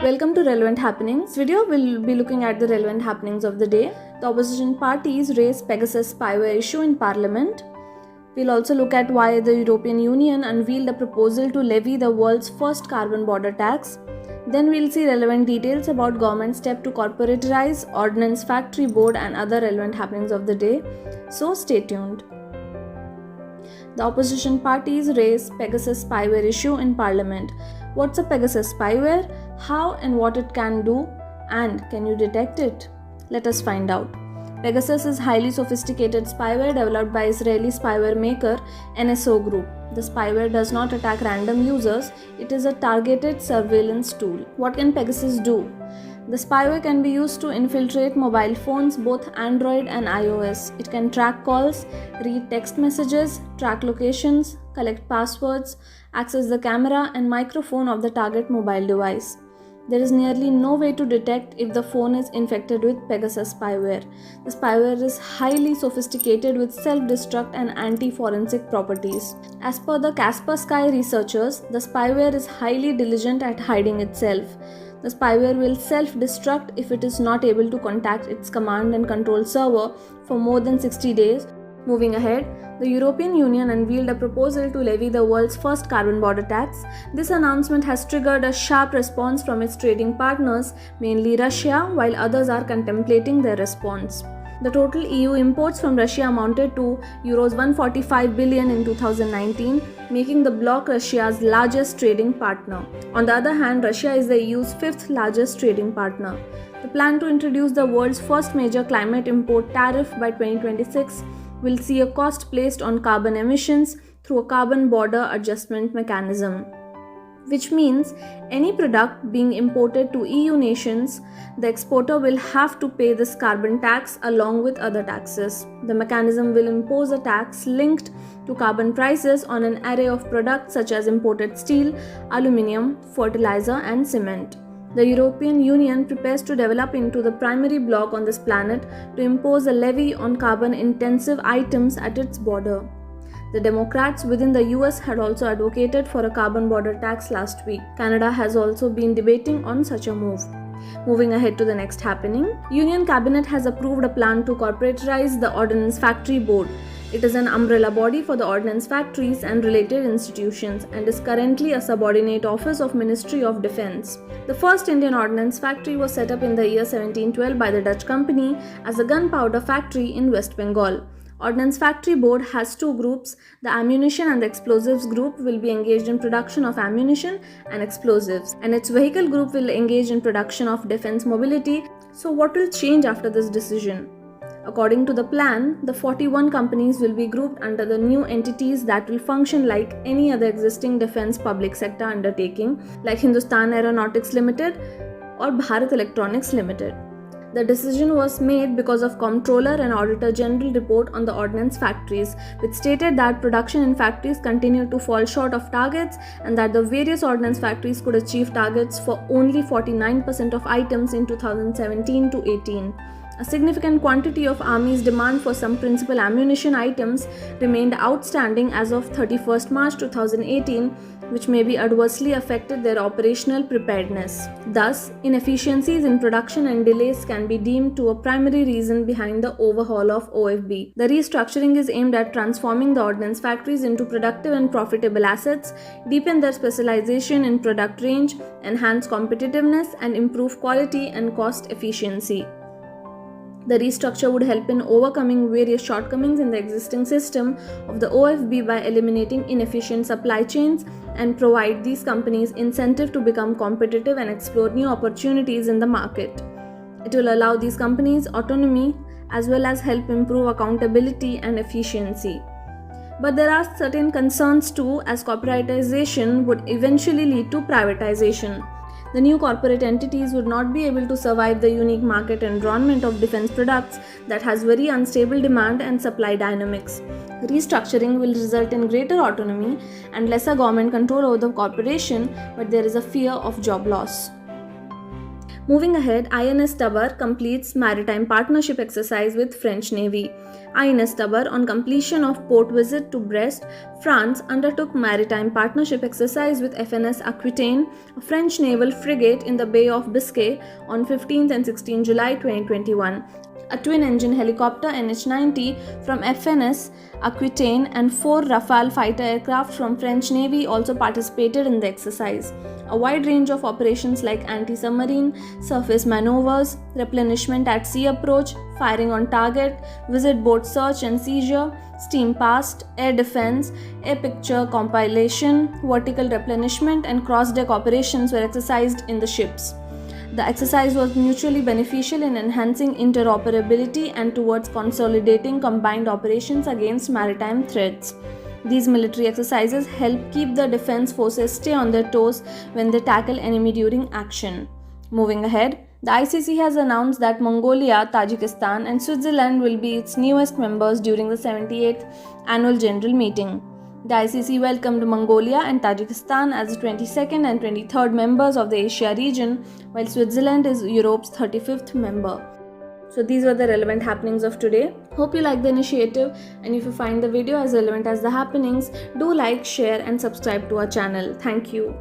Welcome to Relevant Happenings. Video will be looking at the relevant happenings of the day. The opposition parties raise Pegasus spyware issue in Parliament. We'll also look at why the European Union unveiled a proposal to levy the world's first carbon border tax. Then we'll see relevant details about government step to corporatize Ordnance Factory Board and other relevant happenings of the day. So stay tuned. The opposition parties raise Pegasus spyware issue in Parliament. What's a Pegasus spyware? How and what it can do? And can you detect it? Let us find out. Pegasus is highly sophisticated spyware developed by Israeli spyware maker NSO Group. The spyware does not attack random users, it is a targeted surveillance tool. What can Pegasus do? The spyware can be used to infiltrate mobile phones, both Android and iOS. It can track calls, read text messages, track locations, collect passwords, access the camera and microphone of the target mobile device. There is nearly no way to detect if the phone is infected with Pegasus spyware. The spyware is highly sophisticated with self-destruct and anti-forensic properties. As per the Kaspersky researchers, the spyware is highly diligent at hiding itself. The spyware will self-destruct if it is not able to contact its command and control server for more than 60 days. Moving ahead, the European Union unveiled a proposal to levy the world's first carbon border tax. This announcement has triggered a sharp response from its trading partners, mainly Russia, while others are contemplating their response. The total EU imports from Russia amounted to Euros 145 billion in 2019, making the bloc Russia's largest trading partner. On the other hand, Russia is the EU's fifth largest trading partner. The plan to introduce the world's first major climate import tariff by 2026 will see a cost placed on carbon emissions through a carbon border adjustment mechanism, which means any product being imported to EU nations, the exporter will have to pay this carbon tax along with other taxes. The mechanism will impose a tax linked to carbon prices on an array of products such as imported steel, aluminium, fertilizer and cement. The European Union prepares to develop into the primary bloc on this planet to impose a levy on carbon-intensive items at its border. The Democrats within the US had also advocated for a carbon border tax last week. Canada has also been debating on such a move. Moving ahead to the next happening, Union Cabinet has approved a plan to corporatize the Ordnance Factory Board. It is an umbrella body for the ordnance factories and related institutions and is currently a subordinate office of Ministry of Defence. The first Indian ordnance factory was set up in the year 1712 by the Dutch company as a gunpowder factory in West Bengal. Ordnance Factory Board has two groups. The Ammunition and the Explosives Group will be engaged in production of ammunition and explosives, and its Vehicle Group will engage in production of defence mobility. So what will change after this decision? According to the plan, the 41 companies will be grouped under the new entities that will function like any other existing defence public sector undertaking like Hindustan Aeronautics Limited or Bharat Electronics Limited. The decision was made because of Comptroller and Auditor General report on the ordnance factories, which stated that production in factories continued to fall short of targets and that the various ordnance factories could achieve targets for only 49% of items in 2017 to 18. A significant quantity of Army's demand for some principal ammunition items remained outstanding as of 31st March 2018, which may be adversely affected their operational preparedness. Thus, inefficiencies in production and delays can be deemed to a primary reason behind the overhaul of OFB. The restructuring is aimed at transforming the ordnance factories into productive and profitable assets, deepen their specialization in product range, enhance competitiveness, and improve quality and cost efficiency. The restructure would help in overcoming various shortcomings in the existing system of the OFB by eliminating inefficient supply chains and provide these companies incentive to become competitive and explore new opportunities in the market. It will allow these companies autonomy as well as help improve accountability and efficiency. But there are certain concerns too, as corporatization would eventually lead to privatization. The new corporate entities would not be able to survive the unique market environment of defense products that has very unstable demand and supply dynamics. Restructuring will result in greater autonomy and lesser government control over the corporation, but there is a fear of job loss. Moving ahead, INS Tabar completes maritime partnership exercise with French Navy. INS Tabar, on completion of port visit to Brest, France, undertook maritime partnership exercise with FNS Aquitaine, a French naval frigate in the Bay of Biscay, on 15th and 16 July 2021. A twin-engine helicopter NH-90 from FNS Aquitaine and 4 Rafale fighter aircraft from French Navy also participated in the exercise. A wide range of operations like anti-submarine, surface maneuvers, replenishment at sea approach, firing on target, visit boat search and seizure, steam past, air defense, air picture compilation, vertical replenishment and cross-deck operations were exercised in the ships. The exercise was mutually beneficial in enhancing interoperability and towards consolidating combined operations against maritime threats. These military exercises help keep the defense forces stay on their toes when they tackle enemy during action. Moving ahead, the ICC has announced that Mongolia, Tajikistan, and Switzerland will be its newest members during the 78th Annual General Meeting. The ICC welcomed Mongolia and Tajikistan as the 22nd and 23rd members of the Asia region, while Switzerland is Europe's 35th member. So these were the relevant happenings of today. Hope you like the initiative, and if you find the video as relevant as the happenings, do like, share and subscribe to our channel. Thank you.